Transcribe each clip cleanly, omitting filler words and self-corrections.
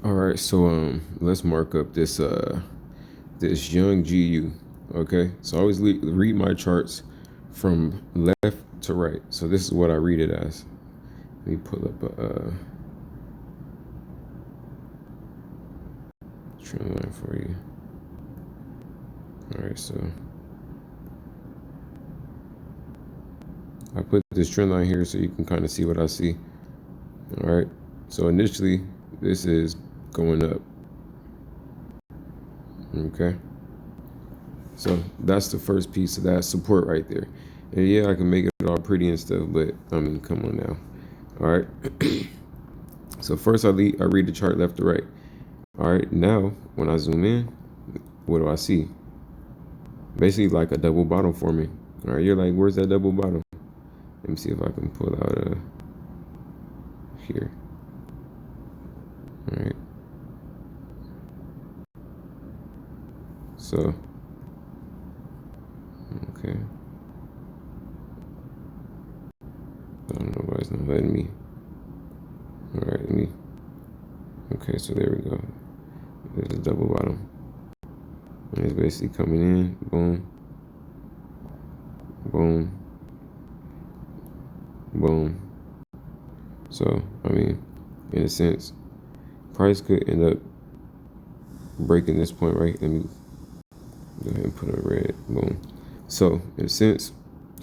All right, so let's mark up this this young GU. Okay, so I always read my charts from left to right. So this is what I read it as. Let me pull up a trend line for you. All right, so I put this trend line here so you can kind of see what I see. All right, so initially this is going up. Okay, so that's the first piece of that support right there. And yeah, I can make it all pretty and stuff, but I mean, come on now. All right. So first I read the chart left to right. All right, now when I zoom in, what do I see? Basically like a double bottom forming. All right, you're like, where's that double bottom? Let me see if I can pull out here. All right. So, okay. I don't know why it's not letting me. All right, let me. Okay, so there we go. There's a double bottom. And it's basically coming in, boom, boom, boom. So, I mean, in a sense, price could end up breaking this point, right? Let me go ahead and put a red, boom. So, in a sense,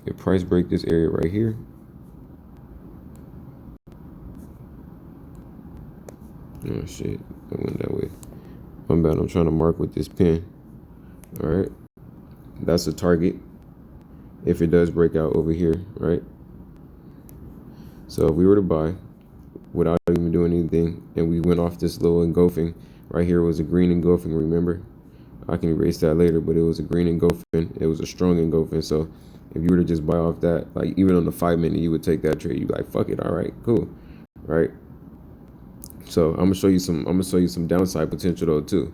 if price break this area right here, oh shit, I went that way. I'm bad, I'm trying to mark with this pen. All right, that's a target if it does break out over here, right? So if we were to buy without even doing anything and we went off this little engulfing, right here was a green engulfing, remember? I can erase that later, but it was a green engulfing. It was a strong engulfing. So if you were to just buy off that, like even on the 5 minute, you would take that trade. You'd be like, fuck it, all right, cool, right? So I'm gonna show you some downside potential though too.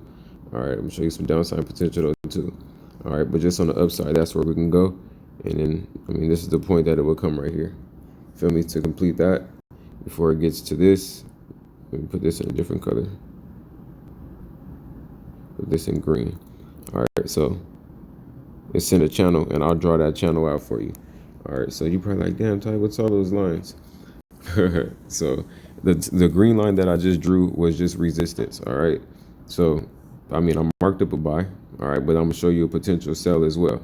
All right, I'm gonna show you some downside potential though too. All right, but just on the upside, that's where we can go. And then, I mean, this is the point that it will come right here. Feel me? To complete that, before it gets to this, let me put this in a different color. Put this in green. All right, so it's in a channel, and I'll draw that channel out for you. All right, so you probably like, damn, Ty, what's all those lines? So the green line that I just drew was just resistance. All right, so I mean, I marked up a buy. All right, but I'm gonna show you a potential sell as well.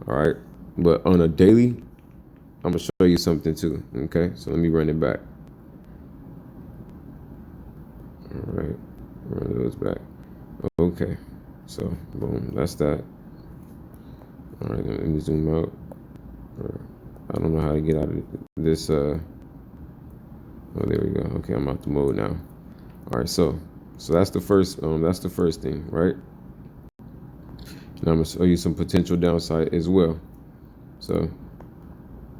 All right, but on a daily, I'm gonna show you something too. Okay, so let me run it back. All right, run those back. Okay, so boom, that's that. All right, let me zoom out. I don't know how to get out of this. Oh, there we go. Okay, I'm out the mode now. All right, so that's the first. That's the first thing, right? And I'm gonna show you some potential downside as well. So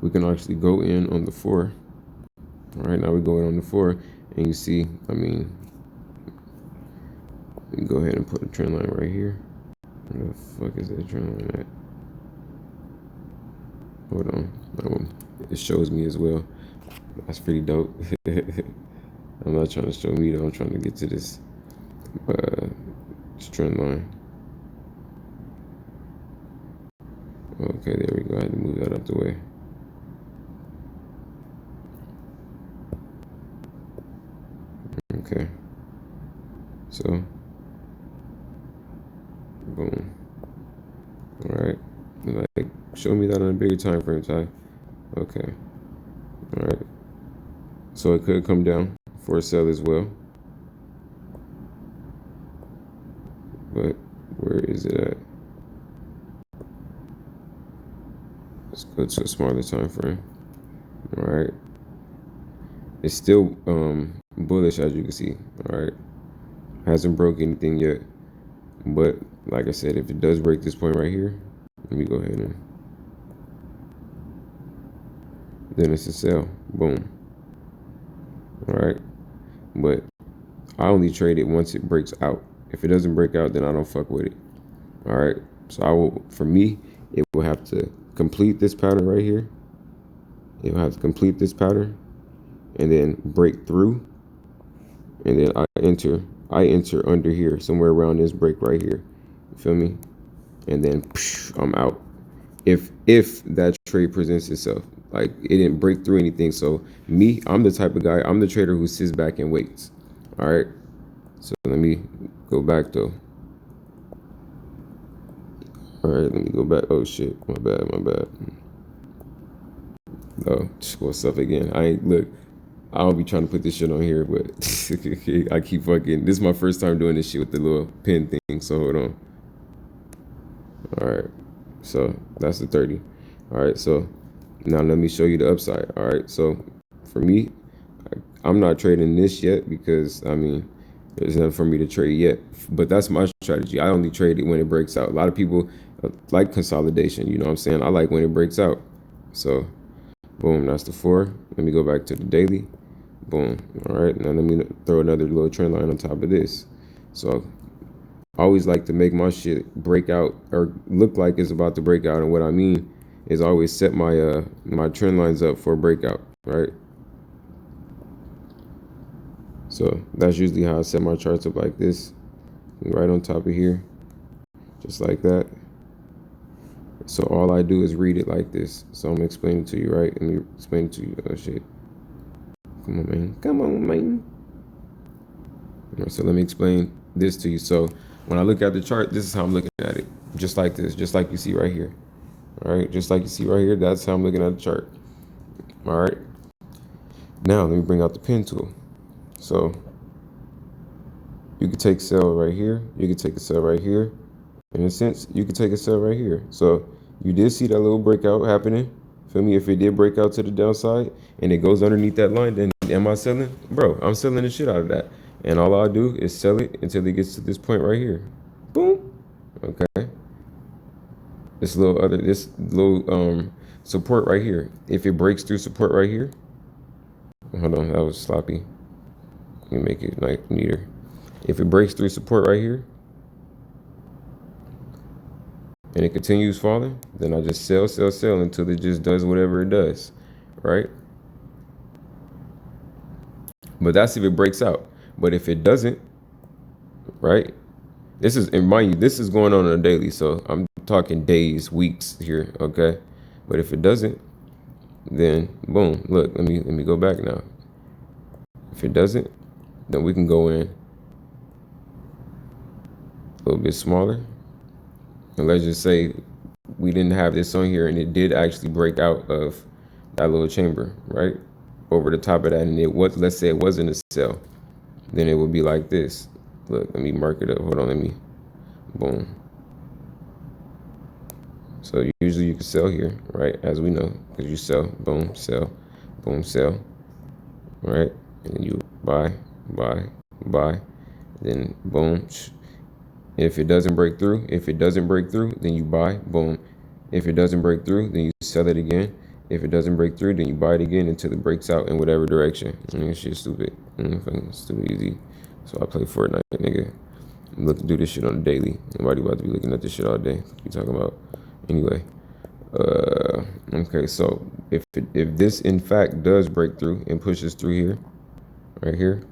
we can actually go in on the 4. All right, now we go in on the 4, and you see, I mean, we can go ahead and put a trend line right here. Where the fuck is that trend line at? Hold on. It shows me as well. That's pretty dope. I'm not trying to show me though. I'm trying to get to this trend line. Okay, there we go. I had to move that up the way. Okay. So, boom. All right. Like, show me that on a bigger time frame, Ty. Okay. All right. So it could come down for a sell as well. But where is it at? Let's go to a smaller time frame. All right. It's still bullish, as you can see. All right. Hasn't broke anything yet. But like I said, if it does break this point right here, let me go ahead and then it's a sell. Boom. All right. But I only trade it once it breaks out. If it doesn't break out, then I don't fuck with it. All right. So I will, for me, it will have to complete this pattern right here. It will have to complete this pattern and then break through. And then I enter I enter under here, somewhere around this break right here. You feel me? And then I'm out. If that trade presents itself, like it didn't break through anything. So me, I'm the type of guy, I'm the trader who sits back and waits. All right. So let me go back though. All right, let me go back. Oh shit, my bad. Oh, what's up again? I ain't look. I don't be trying to put this shit on here, but I keep fucking. This is my first time doing this shit with the little pin thing. So hold on. All right, so that's the 30. All right, so now let me show you the upside. All right, so for me, I'm not trading this yet because I mean, there's nothing for me to trade yet. But that's my strategy. I only trade it when it breaks out. A lot of people like consolidation. You know what I'm saying? I like when it breaks out. So boom, that's the 4. Let me go back to the daily. Boom. All right, now let me throw another little trend line on top of this. So I always like to make my shit break out or look like it's about to break out. And what I mean is I always set my my trend lines up for a breakout, right? So that's usually how I set my charts up, like this, right on top of here, just like that. So all I do is read it like this. So I'm explaining to you, right? Let me explain it to you. Oh shit. Come on, man. Come on, man. All right, so let me explain this to you. So when I look at the chart, this is how I'm looking at it. Just like this, just like you see right here. All right, just like you see right here, that's how I'm looking at the chart. All right. Now let me bring out the pen tool. So you could take sell right here. You could take a sell right here. In a sense, you could take a sell right here. So you did see that little breakout happening. Feel me? If it did break out to the downside and it goes underneath that line, then am I selling? Bro, I'm selling the shit out of that. And all I'll do is sell it until it gets to this point right here. Boom. Okay. This little support right here. If it breaks through support right here. Hold on, that was sloppy. Let me make it like neater. If it breaks through support right here and it continues falling, then I just sell until it just does whatever it does, right? But that's if it breaks out. But if it doesn't, right? This is, and mind you, this is going on a daily, so I'm talking days, weeks here, okay? But if it doesn't, then boom, look, let me go back now. If it doesn't, then we can go in a little bit smaller. And let's just say we didn't have this on here and it did actually break out of that little chamber, right? Over the top of that, and it was, let's say it wasn't a sell, then it would be like this. Look, let me mark it up. Hold on, let me, boom. So usually you can sell here, right? As we know, because you sell, boom, sell, right? And then you buy, then boom. If it doesn't break through, then you buy, boom. If it doesn't break through, then you sell it again. If it doesn't break through, then you buy it again until it breaks out in whatever direction. This shit's stupid. It's too easy. So I play Fortnite, nigga. Look, do this shit on the daily. Nobody about to be looking at this shit all day. What you talking about? Anyway, okay. So if this in fact does break through and pushes through here, right here,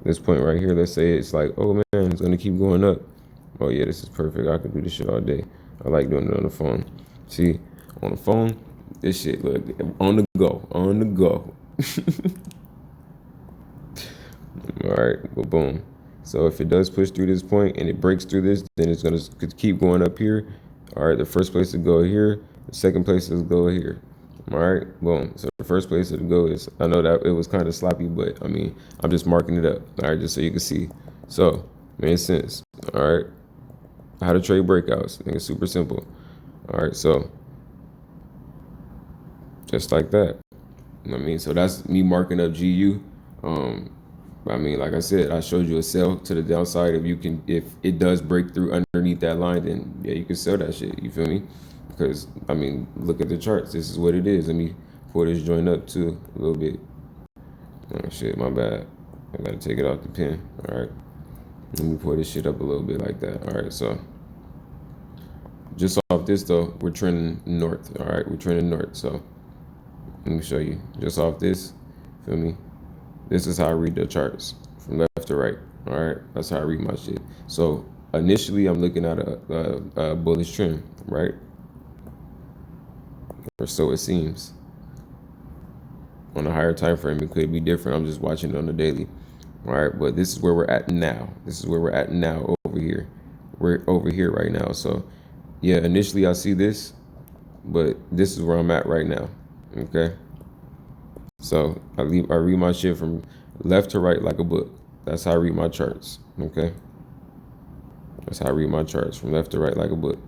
this point right here, let's say it's like, oh man, it's gonna keep going up. Oh yeah, this is perfect. I can do this shit all day. I like doing it on the phone. See, on the phone, this shit, look, on the go. All right, well, boom. So if it does push through this point and it breaks through this, then it's gonna keep going up here. All right, the first place to go here, the second place to go here. All right, boom. So the first place to go is, I know that it was kind of sloppy, but I mean, I'm just marking it up. All right, just so you can see. So, made sense. All right, how to trade breakouts. I think it's super simple. All right, so just like that. I mean, so that's me marking up GU. I mean, like I said, I showed you a sell to the downside. If it does break through underneath that line, then yeah, you can sell that shit. You feel me? Because I mean, look at the charts. This is what it is. Let me pull this joint up too a little bit. Oh shit, my bad. I gotta take it off the pen. All right. Let me pull this shit up a little bit like that. All right. So just off this though, we're trending north. All right, we're trending north. So let me show you. Just off this, feel me? This is how I read the charts from left to right. All right, that's how I read my shit. So initially, I'm looking at a bullish trend, right? Or so it seems. On a higher time frame, it could be different. I'm just watching it on the daily. All right, but this is where we're at now. This is where we're at now over here. We're over here right now. So yeah, initially I see this, but this is where I'm at right now. Okay. So I read my shit from left to right like a book. That's how I read my charts. Okay. That's how I read my charts, from left to right like a book.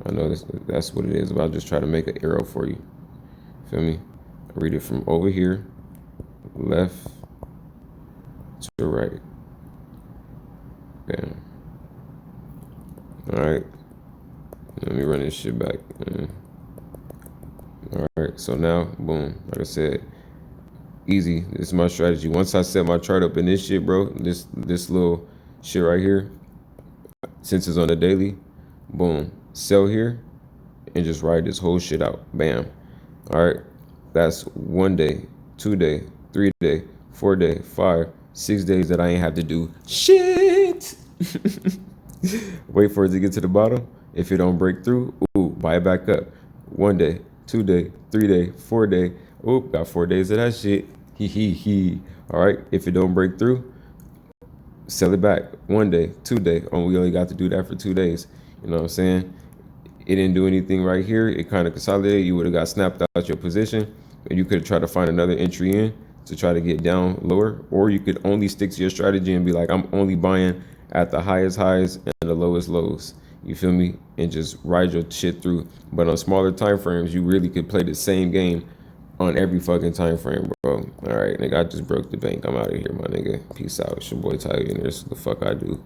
I know that's what it is, but I'll just try to make an arrow for you. Feel me? I read it from over here, left to right. Bam. All right. Let me run this shit back. All right. So now, boom. Like I said, easy. This is my strategy. Once I set my chart up in this shit, bro, this little shit right here, since it's on the daily, boom, sell here and just ride this whole shit out. Bam. All right. That's 1 day, 2 day, 3 day, 4 day, 5, 6 days that I ain't have to do shit. Wait for it to get to the bottom. If it don't break through, ooh, buy it back up. 1 day, 2 day, 3 day, 4 day. Ooh, got 4 days of that shit. He. All right. If it don't break through, sell it back. 1 day, 2 day. Oh, we only got to do that for 2 days. You know what I'm saying? It didn't do anything right here. It kind of consolidated. You would have got snapped out your position, and you could have tried to find another entry in to try to get down lower, or you could only stick to your strategy and be like, I'm only buying at the highest highs and the lowest lows. You feel me? And just ride your shit through. But on smaller time frames, you really could play the same game on every fucking time frame, bro. All right, nigga, I just broke the bank. I'm out of here, my nigga. Peace out. It's your boy Tyllionaire. This is the fuck I do.